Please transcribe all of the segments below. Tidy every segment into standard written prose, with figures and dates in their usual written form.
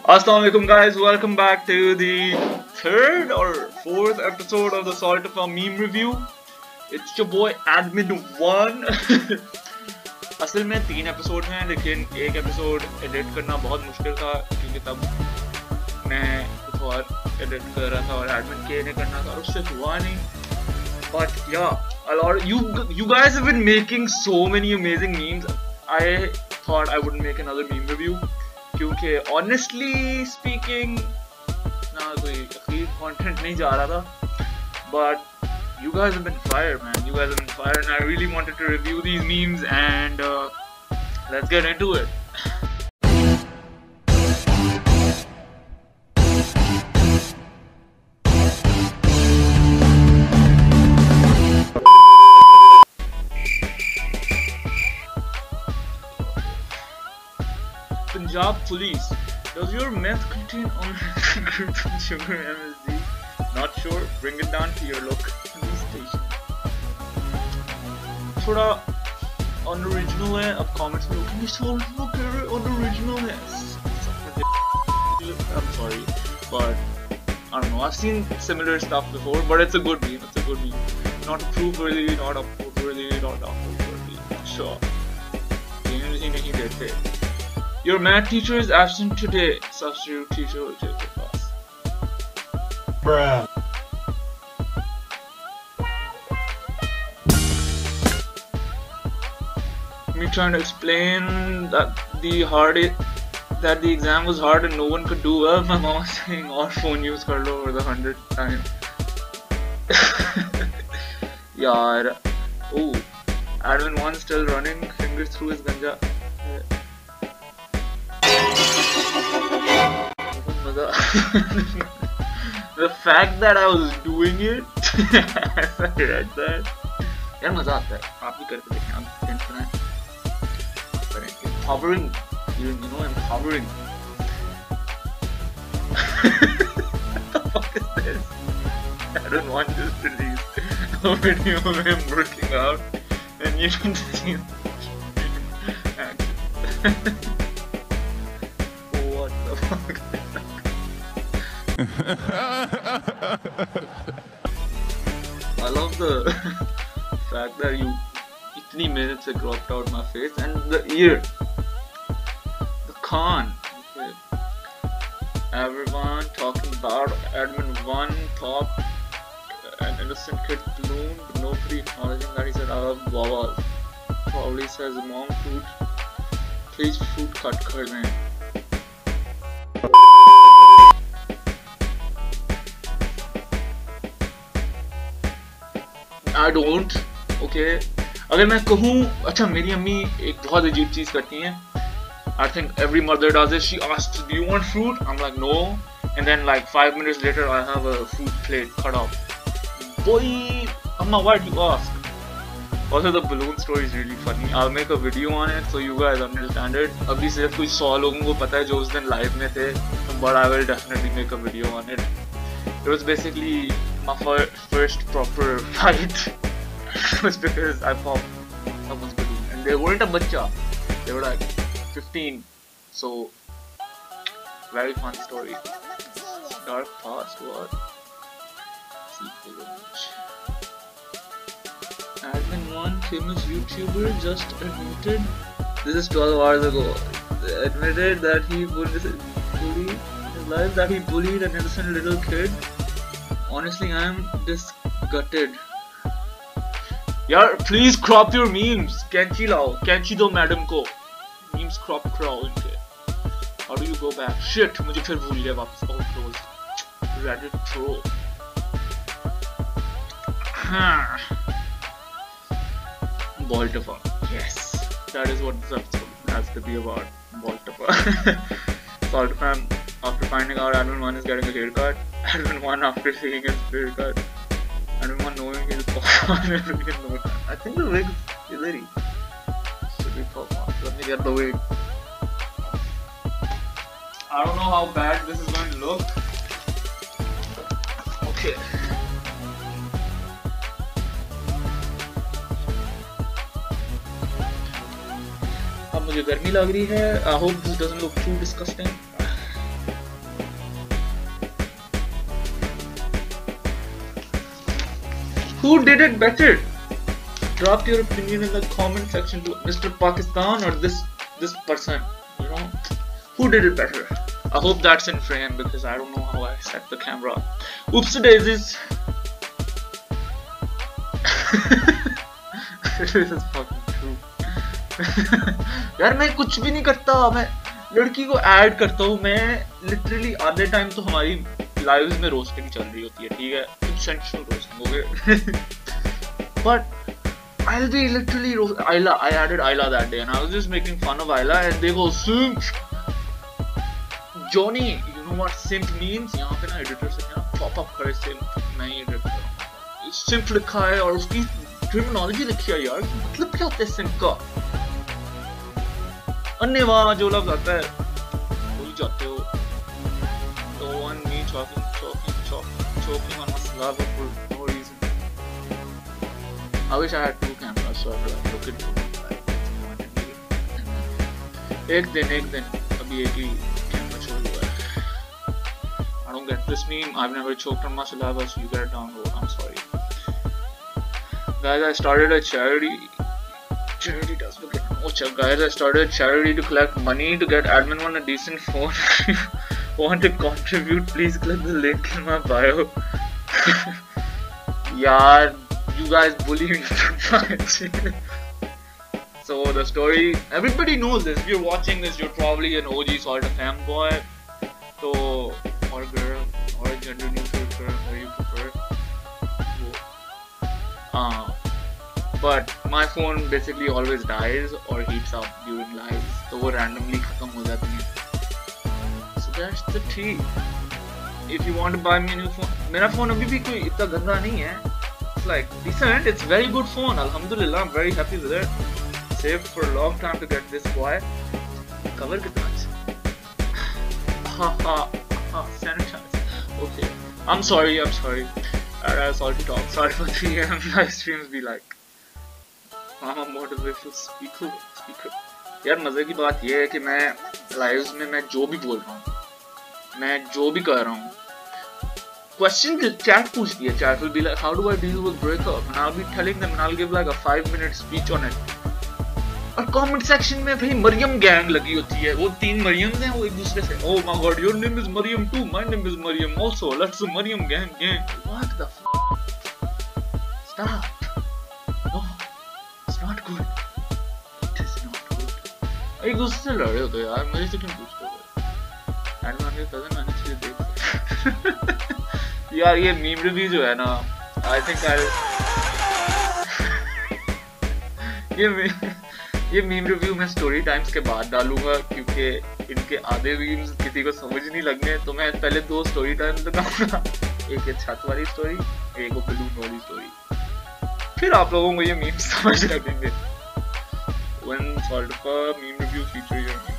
Assalamualaikum guys, welcome back to the third or fourth episode of the Salt of a Meme Review. It's your boy Admin1. असल में 3 episode हैं लेकिन एक episode edit करना बहुत मुश्किल था क्योंकि तब मैं कुछ और एडिट कर रहा था और एडमिन के ने करना था और उससे हुआ नहीं. But yeah, a lot you guys have been making so many amazing memes. I thought I would make another meme review क्योंकि honestly speaking ना कोई अखीर content नहीं जा रहा था, but you guys have been fire, man. You guys have been fire, and I really wanted to review these memes, and let's get into it. Punjab Police. Does your meth contain unrestricted sugar MSG? Not sure. Bring it down to your local police station. थोड़ा unoriginal है. अब comments में लोग ये original कह रहे हैं, unoriginal है. I'm sorry, but I don't know. I've seen similar stuff before, but it's a good meme. It's a good meme. Not proof-worthy, not upload-worthy, not download-worthy. Sure. ये नहीं देते. Your math teacher is absent today. Substitute teacher will take your class. Bruh. Me trying to explain that the exam was hard and no one could do well. My mom was saying all phone use kar lo over the 100th time. Yaar. Oh, Admin1 still running fingers through his ganja. The fact that I was doing it, I read that. यार मजा आता है. आप भी करके देखें. आप tension है. Empowering, you know, empowering. What the fuck is this? I don't want this to release a video of him working out, and you don't see what the fuck? I love the fact that you itni minutes se cropped out my face and the ear, the Khan. Okay. Everyone talking about Admin1 thought an innocent kid balloon, but nobody acknowledging that he said I love guavas. Probably says mom fruit, please fruit cut kar dein. I don't. Okay. अगर मैं कहूँ, अच्छा मेरी अम्मी एक बहुत अजीब चीज़ करती हैं. I think every mother does it. She asks, "Do you want fruit?" I'm like, "No." And then like 5 minutes later, I have a fruit plate cut off. Boy, Amma, why do you ask? Also, the balloon story is really funny. I'll make a video on it so you guys understand it. अभी सिर्फ कुछ 100 लोगों को पता है जो उस दिन live में थे. But I will definitely make a video on it. It was basically my first proper fight. It was because I popped someone's balloon and they weren't a bacha, they were like 15, so very fun story. Dark past, what? Admin1 famous YouTuber just admitted, this is 12 hours ago, admitted that he bullied his life, that he bullied an innocent little kid. Honestly, I am disgusted. यार please crop your memes. कैंची लाओ, कैंची दो madam को. Memes crop कराओ इनके. How do you go back? Shit, मुझे फिर भूल गया वापस. Oh trolls. Reddit troll. Baltifa. Yes, that is what this episode has to be about. Baltifa. Salt fam, after finding out Admin1 is getting a haircut, Admin1 after seeing his haircut, Admin1 knowing he'll pop on every note. I think the wig is very. Should we pop on? Let me get the wig. I don't know how bad this is going to look. Okay. अब मुझे गर्मी लग रही है. I hope this doesn't look too disgusting. Who did it better? Drop your opinion in the comment section to Mr. Pakistan or this person. You know, who did it better? I hope that's in frame because I don't know how I set the camera. Oops daisies. This is fucking true. यार मैं कुछ भी नहीं करता, मैं लड़की को add करता हूँ. मैं लिटरली आधे टाइम तो हमारी लाइव्स में रोस्टिंग चल रही होती है, ठीक है, सेंशनल रोस्टिंग हो गए. But I'll be literally Ayla. I added Ayla that day and I was just making fun of Ayla and they go simp. Johnny, you know what simp means? यहाँ पे ना एडिटर से ना पॉप अप करे simp, मैं ही edit कर रहा हूँ. Simp लिखा है और उसकी टर्मिनोलॉजी लिखी है यार, मतलब क्या होता है simp का? अन्य वहाँ जो लफ्ज़ आता है भूल जाते हो. So on me choking on my slava for no reason. I wish I had two cameras so I could look into it. एक दिन अभी एक ही कैमरा छोड़ हुआ है. I don't get this meme. I've never choked on my saliva, so you get it down low. I'm sorry. Guys, I started a charity. Charity does look at guys, I started a charity to collect money to get admin one a decent phone. Want to contribute? Please click the link in my bio. Yeah, you guys bully me too much. So the story, everybody knows this. If you're watching this, you're probably an OG sort of fanboy. So, or girl, or a gender neutral term, or you prefer. But my phone basically always dies or heats up during lives, so वो randomly खत्म हो जाती है. So that's the tea. If you want to buy me a new phone, मेरा phone अभी भी कोई इतना गंदा नहीं है. It's like decent. It's very good phone. Alhamdulillah, I'm very happy with it. Saved for a long time to get this boy. Cover कितना अच्छा. Ha sanitize. Okay. I'm sorry. Salty talk. Sorry for 3 AM live streams be like. I'm a motivational speaker. यार मजे की बात ये है कि मैं लाइव्स में मैं जो भी बोल रहा हूँ, मैं जो भी कर रहा हूँ, क्वेश्चन चैट पूछती है. Chat will be like, how do I deal with breakup? And I'll be telling them and I'll give like a 5-minute speech on it. और कमेंट सेक्शन में भाई मरियम गैंग लगी होती है. वो 3 मरियम हैं, वो एक दूसरे से oh my god your name is Mariam too, my name is Mariam also, let's do Mariam gang. What the stop. No, it's not good. It is not good. एक दूसरे से लड़ रहे होते यार, मुझे से क्यों पूछते हो? एंड मैंने कजन मैंने चीज़ देख यार. ये मीम रिव्यू जो है ना, आई थिंक ये मीम रिव्यू मैं स्टोरी टाइम्स के बाद डालूंगा क्योंकि इनके आधे मीम्स किसी को समझ नहीं लगने. तो मैं पहले 2 स्टोरी टाइम्स बताऊंगा, एक है छत वाली स्टोरी, एक वो बलून वाली स्टोरी, फिर आप लोगों को ये मीम्स समझ लगेंगे. When Saltifa meme review featuring your meme.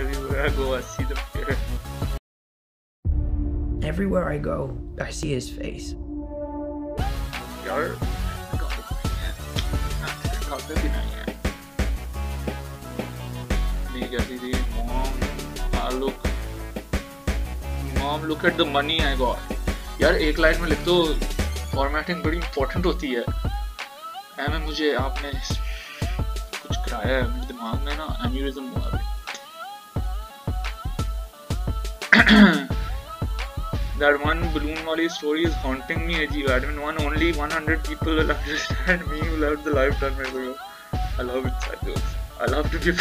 Everywhere I go, I see them here. Everywhere I go, I see his face. यार, खाते भी नहीं है. नहीं कहती थी, Mom, look at the money I got. यार एक लाइन में लिख दो, फॉर्मेटिंग बड़ी इंपॉर्टेंट होती है. मुझे आपने कुछ कराया है, मेरे दिमाग में ना एन्यूरिज्म हुआ है. That one balloon wali story is haunting me. Admin one, only 100 people will understand me who loved the live turn ago. I love it, Cycles. I love to be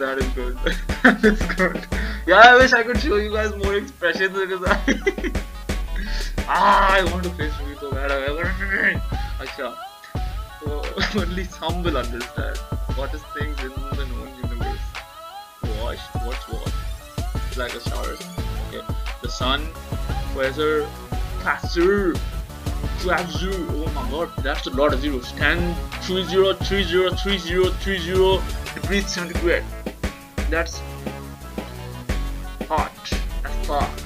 That is good. That is good. Yeah, I wish I could show you guys more expressions because I want to face me so bad. Acha. So only some will understand what is things in the known universe. What's what? It's like a star or something. Okay. The sun, Quasar, Castor, Quasar. Oh my god, that's a lot of zeros. 10, 30, 30, 30, 30 degrees centigrade. That's hot as fuck.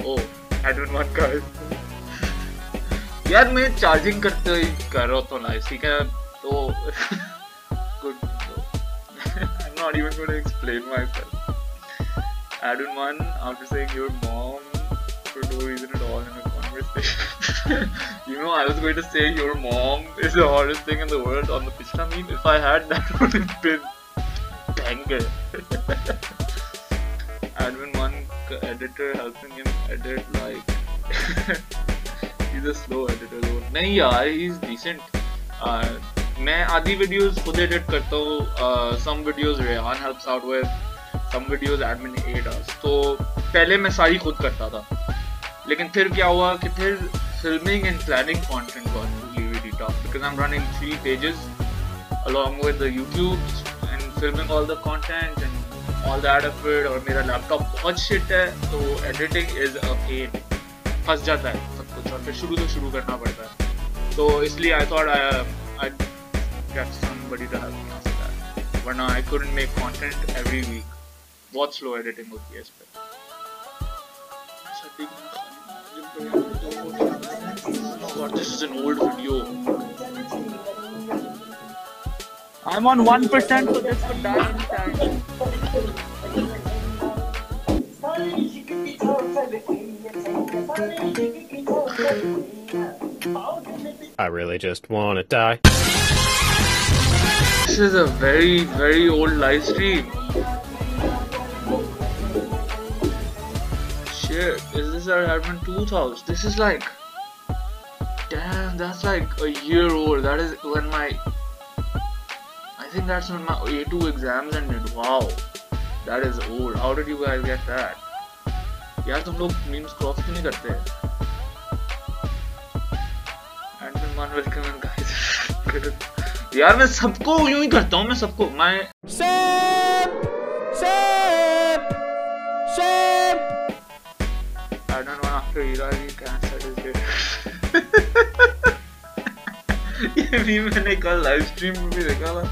Oh, I don't want guys. यार मैं charging करते हुए कर रहा हूँ live, ठीक है, तो good. not even going to explain myself. Admin 1, after saying your mom for no reason at all in a conversation. You know, I was going to say your mom is the hardest thing in the world on the Pichla meme. If I had, that would have been banger. Admin 1 editor helping him edit like he's a slow editor though. नहीं यार, he's decent. मैं आधी videos खुद edit करता हूँ. Some videos Rehan helps out with. Some videos admin A does. तो पहले मैं सारी खुद करता था. लेकिन फिर क्या हुआ कि फिर filming and planning content got really really tough because I'm running 3 pages along with the YouTube and filming all the content and all that effort. और मेरा laptop बहुत shit है तो editing is a pain. फंस जाता है सब कुछ और फिर शुरू करना पड़ता है. तो इसलिए I thought I'd get somebody to help me out with that. वरना I couldn't make content every week. बहुत slow editing होती है इस पे. God, this is an old video. I'm on 1%, so this could die anytime. I really just wanna die. This is a very, very old live stream. Shit, is this our admin 2's house? This is like, damn, that's like a year old. That is when I think that's when my A2 exams ended. Wow, that is old. How did you guys get that? यार तुम लोग memes cross क्यों नहीं करते? Admin 1 welcome in guys. यार मैं सबको यूं ही करता हूँ. मैं सबको मैं Admin 1 after Ira he cancelled his day. ये भी मैंने कल लाइव स्ट्रीम में भी देखा था.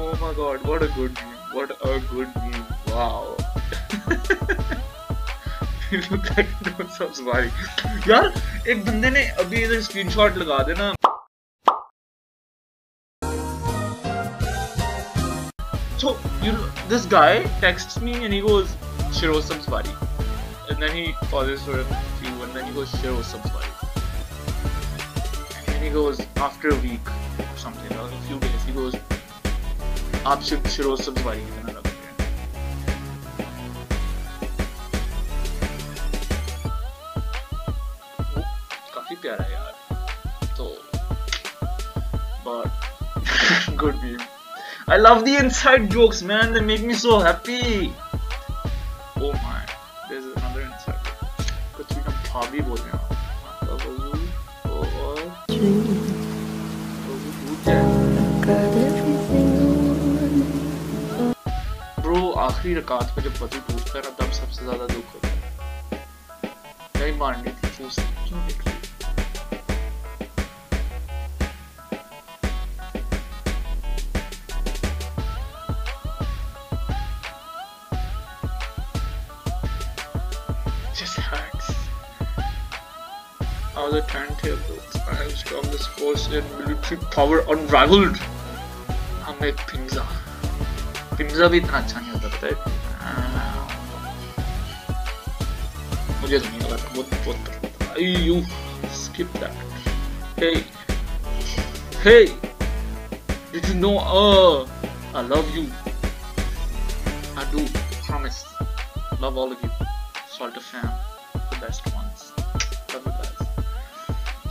Oh my god, what a good meme. What a good meme. Wow. You look like no subscribe. यार एक बंदे ने अभी इधर स्क्रीनशॉट लगा देना. So this guy texts me and he goes Shiro Samswari. And then he pauses for a few and then he goes Shiro Samswari. And then he goes after a week or something, or a few days, he goes आप Shiro Samswari कहना लग गए. काफी प्यारा यार. तो but good meme. I love the inside jokes, man. They make me so happy. Oh my, there's another inside joke. कुछ भी हम भाभी बोल रहे हैं. आपका वजू और वजू टूट जाए. Bro, आखिरी रकात पे जब वजू टूटता है ना तब सबसे ज़्यादा दुख होता है. नहीं मारनी थी फूस क्यों निकली? Just hurts. How the turntables times from this force in military power unraveled. हम एक पिंजा भी इतना अच्छा नहीं होता पता है. मुझे तो नहीं लगा था बहुत. You skip that. Hey, did you know? I love you. I do, promise. Love all of you. Salty fam, the best ones. Love you guys.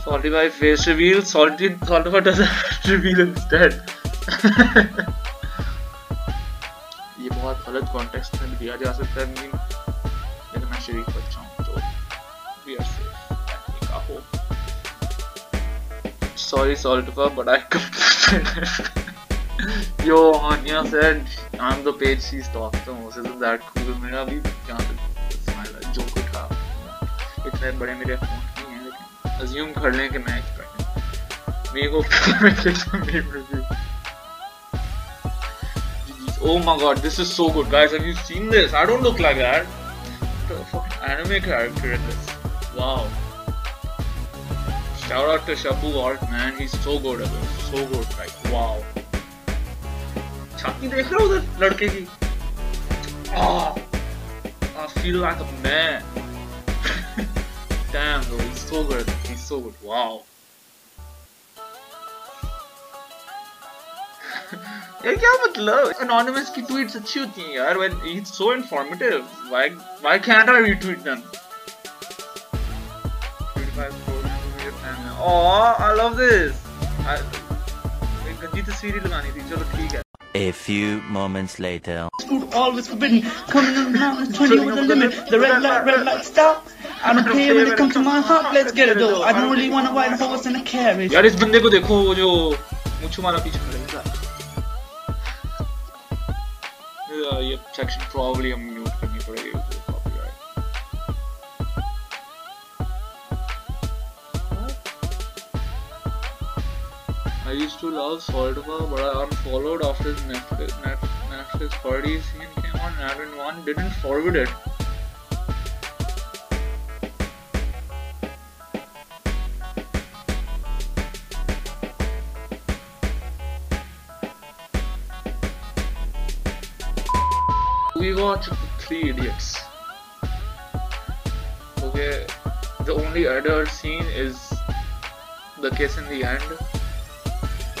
Salty by face reveal. Salty does reveal instead. ये बहुत गलत context में दिया जा सकता है meme, लेकिन मैं शरीफ बच्चा हूँ तो we are safe. I hope. Sorry Saltifa, but I Yo, Anya said I'm the page she stalks the most. Isn't that cool? मेरा भी यहाँ तक स्माइल जो कुछ था. इतने बड़े मेरे अकाउंट नहीं हैं लेकिन assume कर लें कि मैं एक्सपर्ट हूँ. मेरे को meme review. Oh my god, this is so good, guys. Have you seen this? I don't look like that. The fucking anime character in this. Wow. Shout out to Shabu Art, man. He's so good at this. So good. Like, wow. छाती देख रहे हो उधर लड़के की? I feel like a man. Damn, bro, he's so good. He's so good. Wow. यार क्या मतलब? Anonymous की tweets अच्छी होती हैं यार. When he's so informative. Why can't I retweet them? Oh, I love this. एक गंदी तस्वीर ही लगानी थी. चलो ठीक है. A few moments later. Food always forbidden. Coming around 20 with the limit. The red light, stop. I don't care when it comes to my heart. Let's get it though. I don't really want to ride a horse in a carriage. यार इस बंदे को देखो वो जो मुझे वाला पीछे खड़ा है. ये सेक्शन probably हम म्यूट करनी पड़ेगी उसको copyright. I used to love Soldifer, but I unfollowed after his Netflix party scene came on. Admin 1 didn't forward it. We watched Three Idiots. Okay, the only adult scene is the kiss in the end,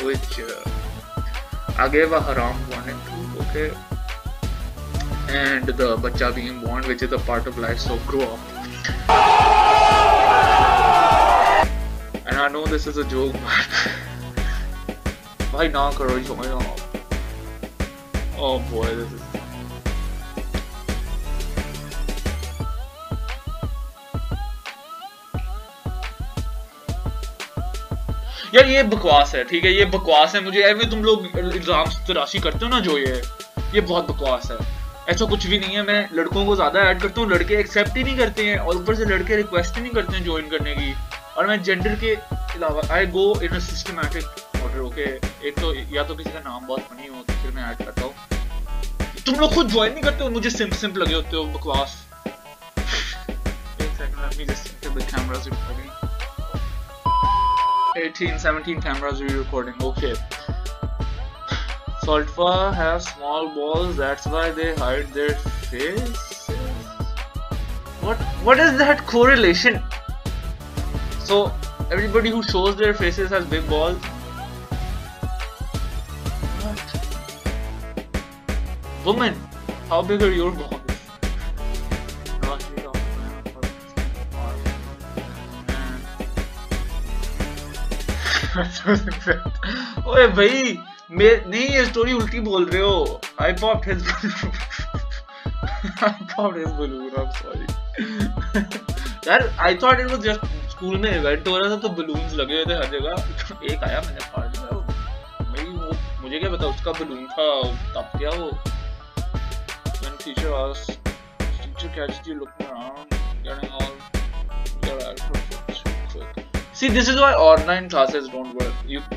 which I gave a haram 1 and 2, okay, and the bacha being born, which is a part of life, so grow up. And I know this is a joke, but why not karo join up? Oh boy, this is. यार ये बकवास है, ठीक है, ये बकवास है. मुझे ऐसे तुम लोग इल्जाम तराशी करते हो ना जो ये बहुत बकवास है. ऐसा कुछ भी नहीं है. मैं लड़कों को ज्यादा ऐड करता हूँ, लड़के एक्सेप्ट ही नहीं करते हैं, और ऊपर से लड़के रिक्वेस्ट ही नहीं करते हैं ज्वाइन करने की. और मैं जेंडर के अलावा आई गो इन अ सिस्टमैटिक ऑर्डर. ओके, एक तो या तो किसी का नाम बहुत फनी हो तो फिर मैं ऐड करता हूँ. तुम लोग खुद ज्वाइन नहीं करते हो, मुझे सिंप लगे होते हो. बकवास. एक second, let me just the cameras recording. 17 cameras re-recording. Okay. Soldifer have small balls, that's why they hide their face. What is that correlation? So everybody who shows their faces has big balls. What? Woman, how big are your balls? ओए भाई, नहीं ये story उल्टी बोल रहे हो. I popped his balloon. I'm sorry. यार I thought it was just school में इवेंट हो रहा था तो बलून्स लगे हुए थे हर जगह. एक आया, मैंने फाड़ दिया भाई. वो मुझे क्या पता उसका बलून था. तब क्या वो when teacher catches you looking around, getting all your actions. See, this is why online classes don't work.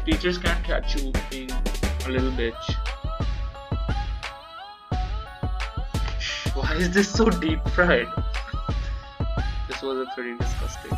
Teachers can't catch you being a little bitch. Why is this so deep fried? This was a pretty disgusting.